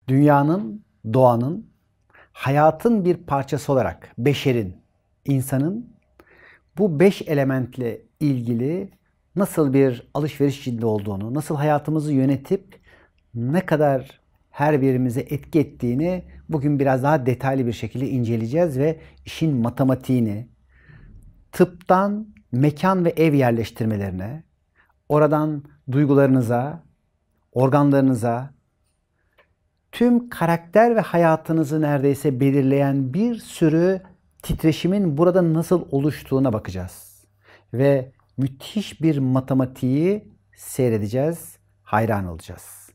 Dünyanın, doğanın, hayatın bir parçası olarak beşerin, insanın bu beş elementle ilgili nasıl bir alışveriş içinde olduğunu, nasıl hayatımızı yönetip ne kadar her birimize etki ettiğini bugün biraz daha detaylı bir şekilde inceleyeceğiz ve işin matematiğini, tıptan mekan ve ev yerleştirmelerine, oradan duygularınıza, organlarınıza, tüm karakter ve hayatınızı neredeyse belirleyen bir sürü titreşimin burada nasıl oluştuğuna bakacağız. Ve müthiş bir matematiği seyredeceğiz, hayran olacağız.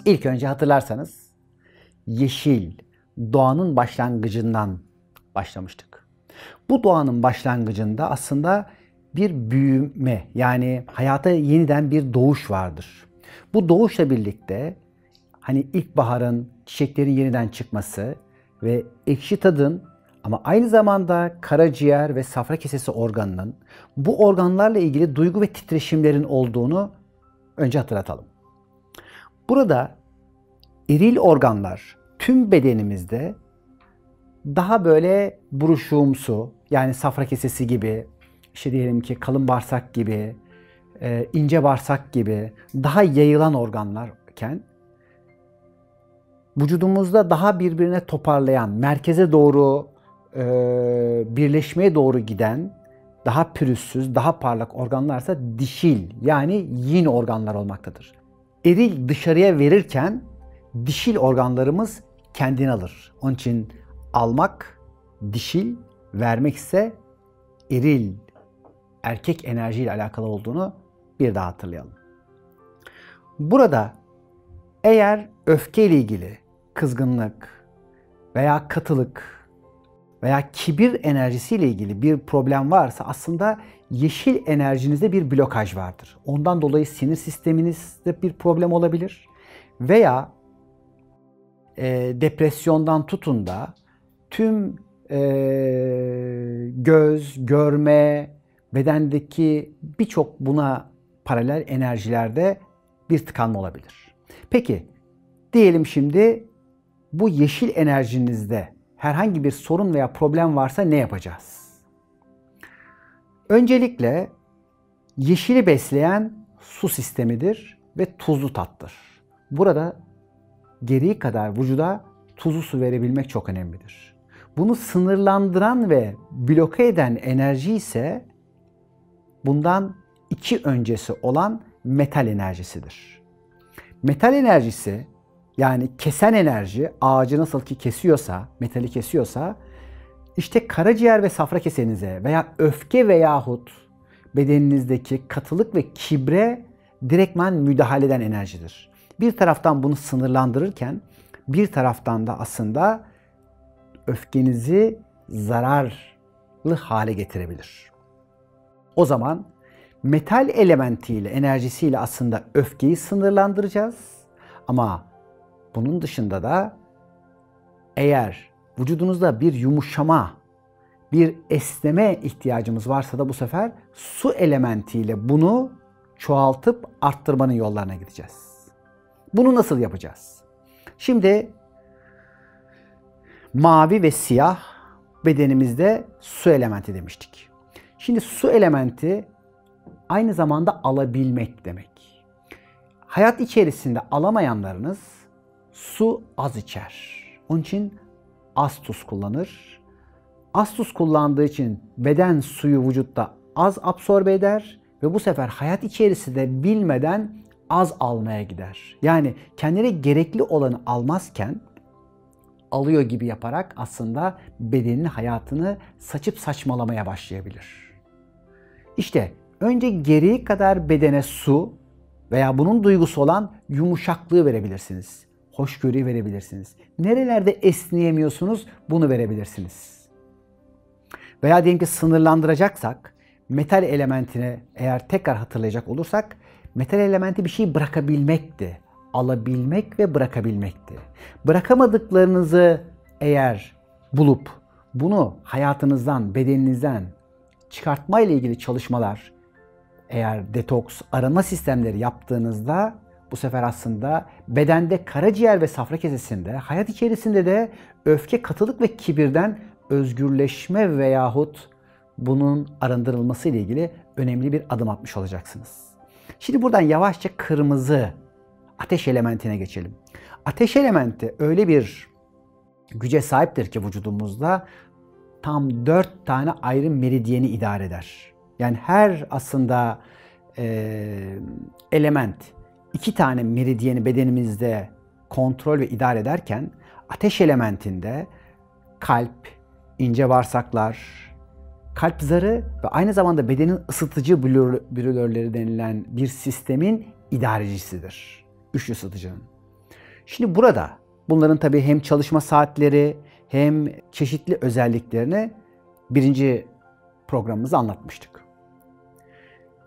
İlk önce hatırlarsanız yeşil, doğanın başlangıcından başlamıştık. Bu doğanın başlangıcında aslında bir büyüme, yani hayata yeniden bir doğuş vardır. Bu doğuşla birlikte hani ilkbaharın, çiçeklerin yeniden çıkması ve ekşi tadın ama aynı zamanda karaciğer ve safra kesesi organının bu organlarla ilgili duygu ve titreşimlerin olduğunu önce hatırlatalım. Burada eril organlar tüm bedenimizde daha böyle buruşuğumsu, yani safra kesesi gibi, işte diyelim ki kalın bağırsak gibi, ince bağırsak gibi daha yayılan organlarken vücudumuzda daha birbirine toparlayan, merkeze doğru birleşmeye doğru giden, daha pürüzsüz, daha parlak organlarsa dişil, yani yin organlar olmaktadır. Eril dışarıya verirken dişil organlarımız kendini alır. Onun için almak dişil, vermek ise eril, erkek enerjiyle alakalı olduğunu bir daha hatırlayalım. Burada eğer öfkeyle ilgili kızgınlık veya katılık veya kibir enerjisiyle ilgili bir problem varsa aslında yeşil enerjinizde bir blokaj vardır. Ondan dolayı sinir sisteminizde bir problem olabilir veya depresyondan tutun da tüm göz, görme, bedendeki birçok buna paralel enerjilerde bir tıkanma olabilir. Peki, diyelim şimdi bu yeşil enerjinizde herhangi bir sorun veya problem varsa ne yapacağız? Öncelikle yeşili besleyen su sistemidir ve tuzlu tattır. Burada gereği kadar vücuda tuzlu su verebilmek çok önemlidir. Bunu sınırlandıran ve bloke eden enerji ise bundan iki öncesi olan metal enerjisidir. Metal enerjisi, yani kesen enerji, ağacı nasıl ki kesiyorsa, metali kesiyorsa, işte karaciğer ve safra kesenize veya öfke veyahut bedeninizdeki katılık ve kibre direktman müdahale eden enerjidir. Bir taraftan bunu sınırlandırırken bir taraftan da aslında öfkenizi zararlı hale getirebilir. O zaman metal elementiyle, enerjisiyle aslında öfkeyi sınırlandıracağız. Ama bunun dışında da eğer vücudunuzda bir yumuşama, bir esneme ihtiyacımız varsa da bu sefer su elementiyle bunu çoğaltıp arttırmanın yollarına gideceğiz. Bunu nasıl yapacağız? Şimdi mavi ve siyah bedenimizde su elementi demiştik. Şimdi su elementi aynı zamanda alabilmek demek. Hayat içerisinde alamayanlarınız su az içer. Onun için az tuz kullanır. Az tuz kullandığı için beden suyu vücutta az absorbe eder ve bu sefer hayat içerisinde bilmeden az almaya gider. Yani kendine gerekli olanı almazken alıyor gibi yaparak aslında bedenin hayatını saçıp saçmalamaya başlayabilir. İşte önce gereği kadar bedene su veya bunun duygusu olan yumuşaklığı verebilirsiniz. Hoşgörüyü verebilirsiniz. Nerelerde esneyemiyorsunuz bunu verebilirsiniz. Veya diyelim ki sınırlandıracaksak metal elementine eğer tekrar hatırlayacak olursak metal elementi bir şeyi bırakabilmekti. Alabilmek ve bırakabilmekti. Bırakamadıklarınızı eğer bulup bunu hayatınızdan, bedeninizden çıkartma ile ilgili çalışmalar eğer detoks, arınma sistemleri yaptığınızda bu sefer aslında bedende karaciğer ve safra kesesinde, hayat içerisinde de öfke, katılık ve kibirden özgürleşme veyahut bunun arındırılması ile ilgili önemli bir adım atmış olacaksınız. Şimdi buradan yavaşça kırmızı ateş elementine geçelim. Ateş elementi öyle bir güce sahiptir ki vücudumuzda tam 4 tane ayrı meridyeni idare eder. Yani her aslında element 2 tane meridyeni bedenimizde kontrol ve idare ederken ateş elementinde kalp, ince bağırsaklar, kalp zarı ve aynı zamanda bedenin ısıtıcı brülörleri denilen bir sistemin idarecisidir. Üçlü ısıtıcının. Şimdi burada bunların tabii hem çalışma saatleri hem çeşitli özelliklerini birinci programımızda anlatmıştık.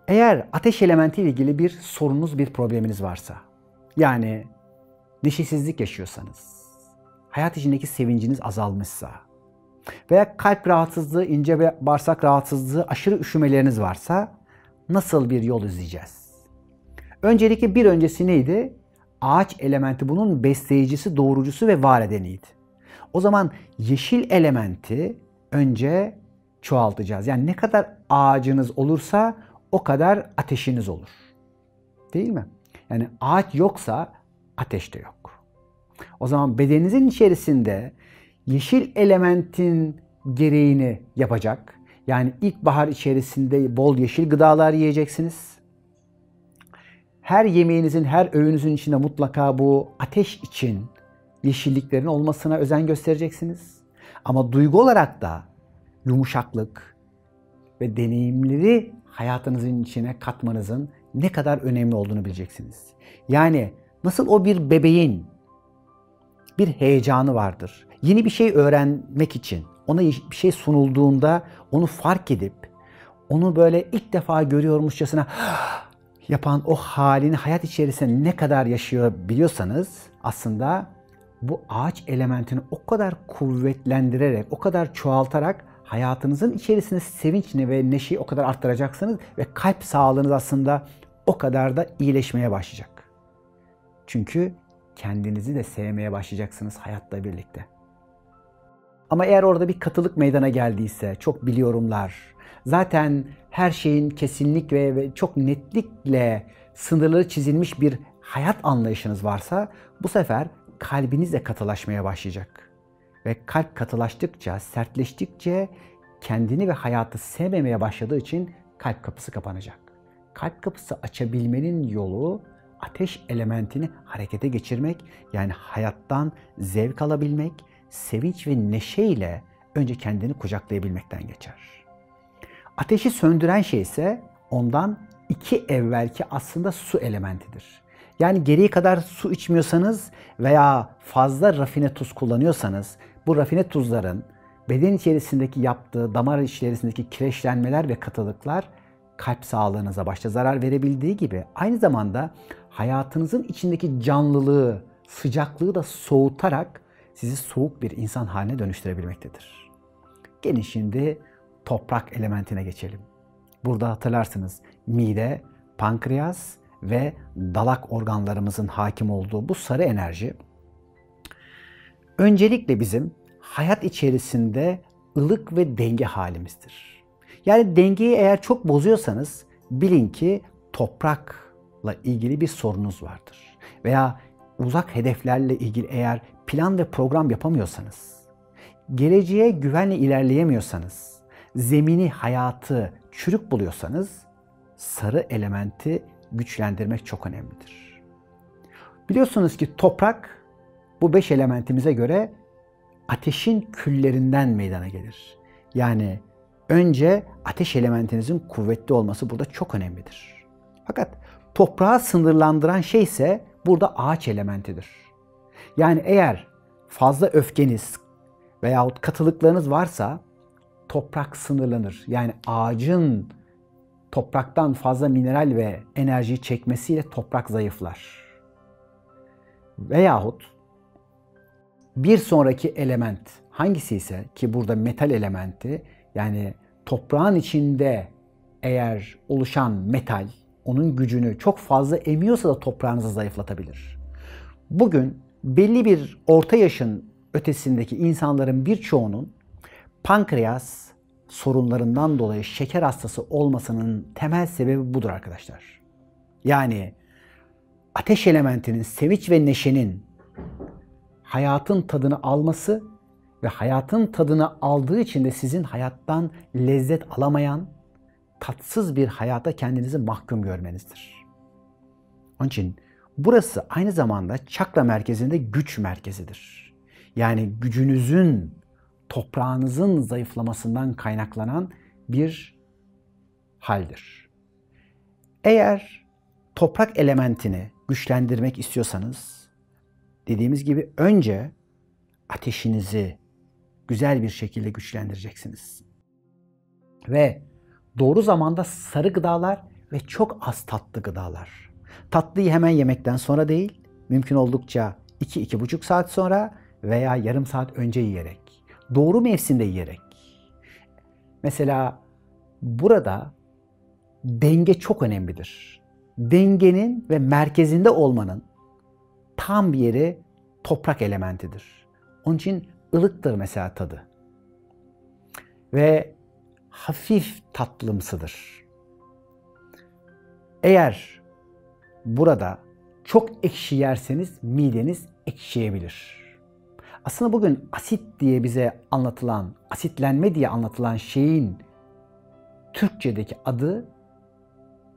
Eğer ateş elementi ile ilgili bir sorunuz, bir probleminiz varsa, yani neşesizlik yaşıyorsanız, hayat içindeki sevinciniz azalmışsa veya kalp rahatsızlığı, ince bağırsak rahatsızlığı, aşırı üşümeleriniz varsa nasıl bir yol izleyeceğiz? Öncelikle bir öncesi neydi? Ağaç elementi bunun besleyicisi, doğurucusu ve var edeniydi. O zaman yeşil elementi önce çoğaltacağız. Yani ne kadar ağacınız olursa o kadar ateşiniz olur. Değil mi? Yani ağaç yoksa ateş de yok. O zaman bedeninizin içerisinde yeşil elementin gereğini yapacak. Yani ilkbahar içerisinde bol yeşil gıdalar yiyeceksiniz. Her yemeğinizin, her öğünüzün içinde mutlaka bu ateş için yeşilliklerin olmasına özen göstereceksiniz. Ama duygu olarak da yumuşaklık ve deneyimleri hayatınızın içine katmanızın ne kadar önemli olduğunu bileceksiniz. Yani nasıl o bir bebeğin bir heyecanı vardır. Yeni bir şey öğrenmek için ona bir şey sunulduğunda onu fark edip onu böyle ilk defa görüyormuşçasına yapan o halini hayat içerisinde ne kadar yaşıyor biliyorsanız aslında bu ağaç elementini o kadar kuvvetlendirerek, o kadar çoğaltarak hayatınızın içerisinde sevinçini ve neşeyi o kadar arttıracaksınız ve kalp sağlığınız aslında o kadar da iyileşmeye başlayacak. Çünkü kendinizi de sevmeye başlayacaksınız hayatla birlikte. Ama eğer orada bir katılık meydana geldiyse, çok biliyorumlar, zaten her şeyin kesinlik ve çok netlikle sınırları çizilmiş bir hayat anlayışınız varsa bu sefer kalbiniz de katılaşmaya başlayacak. Ve kalp katılaştıkça, sertleştikçe kendini ve hayatı sevmemeye başladığı için kalp kapısı kapanacak. Kalp kapısı açabilmenin yolu ateş elementini harekete geçirmek, yani hayattan zevk alabilmek, sevinç ve neşeyle önce kendini kucaklayabilmekten geçer. Ateşi söndüren şey ise ondan 2 evvelki aslında su elementidir. Yani gereği kadar su içmiyorsanız veya fazla rafine tuz kullanıyorsanız bu rafine tuzların beden içerisindeki yaptığı damar içerisindeki kireçlenmeler ve katılıklar kalp sağlığınıza başta zarar verebildiği gibi aynı zamanda hayatınızın içindeki canlılığı, sıcaklığı da soğutarak sizi soğuk bir insan haline dönüştürebilmektedir. Gelin şimdi toprak elementine geçelim. Burada hatırlarsınız mide, pankreas ve dalak organlarımızın hakim olduğu bu sarı enerji öncelikle bizim hayat içerisinde ılık ve denge halimizdir. Yani dengeyi eğer çok bozuyorsanız bilin ki toprakla ilgili bir sorunuz vardır. Veya uzak hedeflerle ilgili eğer plan ve program yapamıyorsanız, geleceğe güvenle ilerleyemiyorsanız, zemini, hayatı çürük buluyorsanız sarı elementi güçlendirmek çok önemlidir. Biliyorsunuz ki toprak bu 5 elementimize göre ateşin küllerinden meydana gelir. Yani önce ateş elementinizin kuvvetli olması burada çok önemlidir. Fakat toprağı sınırlandıran şey ise burada ağaç elementidir. Yani eğer fazla öfkeniz veyahut katılıklarınız varsa toprak sınırlanır. Yani ağacın topraktan fazla mineral ve enerjiyi çekmesiyle toprak zayıflar. Veyahut bir sonraki element hangisi ise ki burada metal elementi yani toprağın içinde eğer oluşan metal onun gücünü çok fazla emiyorsa da toprağınızı zayıflatabilir. Bugün belli bir orta yaşın ötesindeki insanların birçoğunun pankreas sorunlarından dolayı şeker hastası olmasının temel sebebi budur arkadaşlar. Yani ateş elementinin, sevinç ve neşenin hayatın tadını alması ve hayatın tadını aldığı için de sizin hayattan lezzet alamayan, tatsız bir hayata kendinizi mahkum görmenizdir. Onun için burası aynı zamanda çakra merkezinde güç merkezidir. Yani gücünüzün, toprağınızın zayıflamasından kaynaklanan bir haldir. Eğer toprak elementini güçlendirmek istiyorsanız, dediğimiz gibi önce ateşinizi güzel bir şekilde güçlendireceksiniz. Ve doğru zamanda sarı gıdalar ve çok az tatlı gıdalar. Tatlıyı hemen yemekten sonra değil, mümkün oldukça 2-2,5 saat sonra veya yarım saat önce yiyerek, doğru mevsimde yiyerek. Mesela burada denge çok önemlidir. Dengenin ve merkezinde olmanın tam bir yeri toprak elementidir. Onun için ılıktır mesela tadı. Ve hafif tatlımsıdır. Eğer burada çok ekşi yerseniz mideniz ekşiyebilir. Aslında bugün asit diye bize anlatılan, asitlenme diye anlatılan şeyin Türkçedeki adı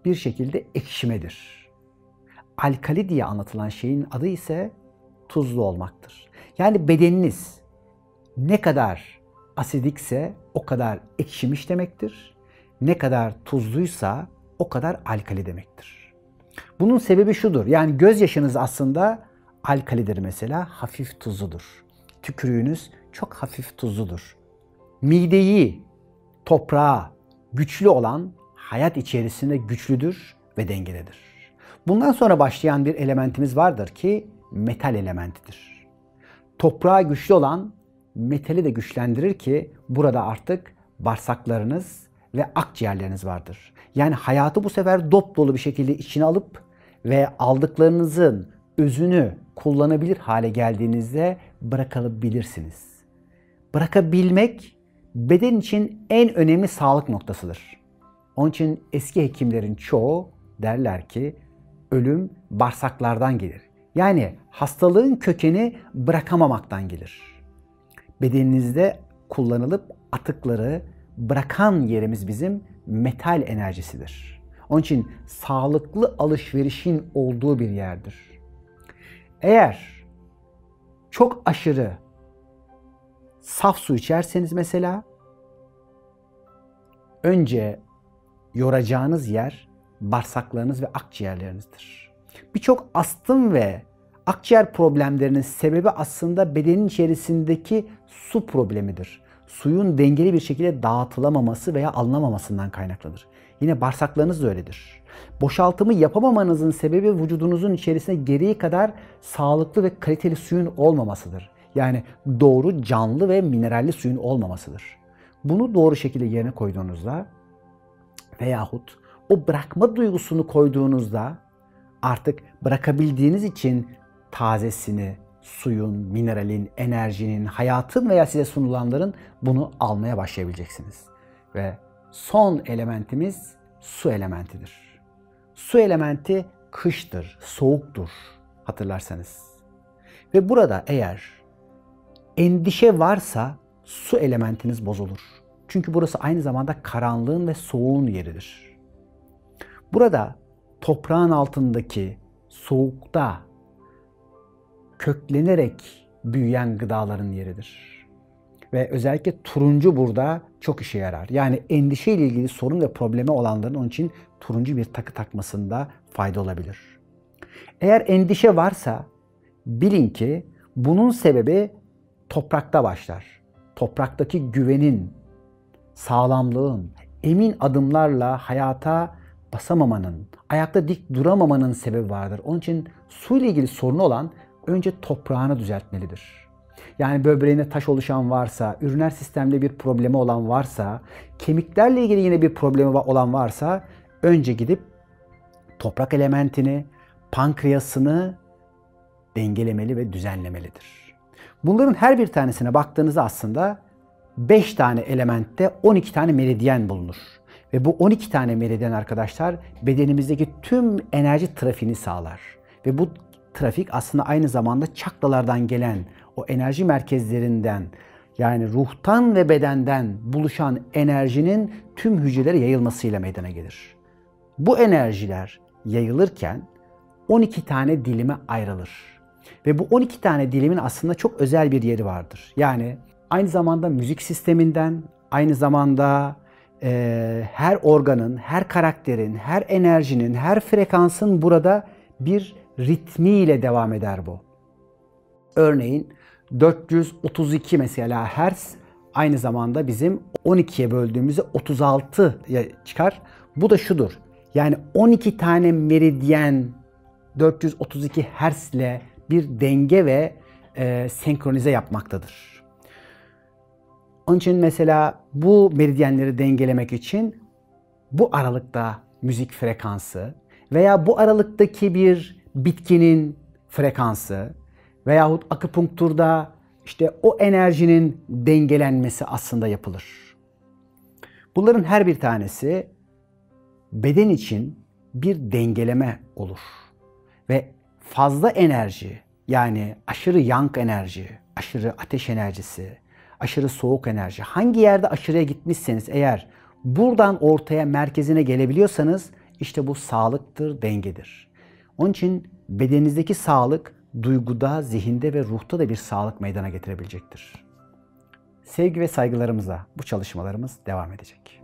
bir şekilde ekşimedir. Alkali diye anlatılan şeyin adı ise tuzlu olmaktır. Yani bedeniniz ne kadar asidikse o kadar ekşimiş demektir. Ne kadar tuzluysa o kadar alkali demektir. Bunun sebebi şudur. Yani gözyaşınız aslında alkalidir mesela, hafif tuzludur. Tükürüğünüz çok hafif tuzludur. Mideyi, toprağa güçlü olan hayat içerisinde güçlüdür ve dengelidir. Bundan sonra başlayan bir elementimiz vardır ki metal elementidir. Toprağa güçlü olan metali de güçlendirir ki burada artık bağırsaklarınız ve akciğerleriniz vardır. Yani hayatı bu sefer dop dolu bir şekilde içine alıp ve aldıklarınızın özünü kullanabilir hale geldiğinizde bırakabilirsiniz. Bırakabilmek beden için en önemli sağlık noktasıdır. Onun için eski hekimlerin çoğu derler ki ölüm bağırsaklardan gelir. Yani hastalığın kökeni bırakamamaktan gelir. Bedeninizde kullanılıp atıkları bırakan yerimiz bizim metal enerjisidir. Onun için sağlıklı alışverişin olduğu bir yerdir. Eğer çok aşırı saf su içerseniz mesela önce yoracağınız yer bağırsaklarınız ve akciğerlerinizdir. Birçok astım ve akciğer problemlerinin sebebi aslında bedenin içerisindeki su problemidir. Suyun dengeli bir şekilde dağıtılamaması veya alınamamasından kaynaklanır. Yine bağırsaklarınız da öyledir. Boşaltımı yapamamanızın sebebi vücudunuzun içerisinde gereği kadar sağlıklı ve kaliteli suyun olmamasıdır. Yani doğru canlı ve mineralli suyun olmamasıdır. Bunu doğru şekilde yerine koyduğunuzda veyahut o bırakma duygusunu koyduğunuzda artık bırakabildiğiniz için tazesini, suyun, mineralin, enerjinin, hayatın veya size sunulanların bunu almaya başlayabileceksiniz. Ve son elementimiz su elementidir. Su elementi kıştır, soğuktur hatırlarsanız. Ve burada eğer endişe varsa su elementiniz bozulur. Çünkü burası aynı zamanda karanlığın ve soğuğun yeridir. Burada toprağın altındaki soğukta köklenerek büyüyen gıdaların yeridir. Ve özellikle turuncu burada çok işe yarar. Yani endişe ile ilgili sorun ve problemi olanların onun için turuncu bir takı takmasında fayda olabilir. Eğer endişe varsa bilin ki bunun sebebi toprakta başlar. Topraktaki güvenin, sağlamlığın, emin adımlarla hayata basamamanın, ayakta dik duramamanın sebebi vardır. Onun için su ile ilgili sorunu olan önce toprağını düzeltmelidir. Yani böbreğine taş oluşan varsa, üriner sistemde bir problemi olan varsa, kemiklerle ilgili yine bir problemi olan varsa önce gidip toprak elementini, pankreasını dengelemeli ve düzenlemelidir. Bunların her bir tanesine baktığınızda aslında 5 tane elementte 12 tane meridyen bulunur. Ve bu 12 tane meridyen arkadaşlar bedenimizdeki tüm enerji trafiğini sağlar. Ve bu trafik aslında aynı zamanda çakralardan gelen o enerji merkezlerinden, yani ruhtan ve bedenden buluşan enerjinin tüm hücrelere yayılmasıyla meydana gelir. Bu enerjiler yayılırken 12 tane dilime ayrılır. Ve bu 12 tane dilimin aslında çok özel bir yeri vardır. Yani aynı zamanda müzik sisteminden, aynı zamanda her organın, her karakterin, her enerjinin, her frekansın burada bir ritmiyle devam eder bu. Örneğin 432 mesela hertz aynı zamanda bizim 12'ye böldüğümüzde 36'ya çıkar. Bu da şudur. Yani 12 tane meridyen 432 hertz ile bir denge ve senkronize yapmaktadır. Onun için mesela bu meridyenleri dengelemek için bu aralıkta müzik frekansı veya bu aralıktaki bir bitkinin frekansı veyahut akupunkturda işte o enerjinin dengelenmesi aslında yapılır. Bunların her bir tanesi beden için bir dengeleme olur. Ve fazla enerji, yani aşırı yang enerji, aşırı ateş enerjisi, aşırı soğuk enerji, hangi yerde aşırıya gitmişseniz eğer buradan ortaya merkezine gelebiliyorsanız işte bu sağlıktır, dengedir. Onun için bedeninizdeki sağlık duyguda, zihinde ve ruhta da bir sağlık meydana getirebilecektir. Sevgi ve saygılarımızla bu çalışmalarımız devam edecek.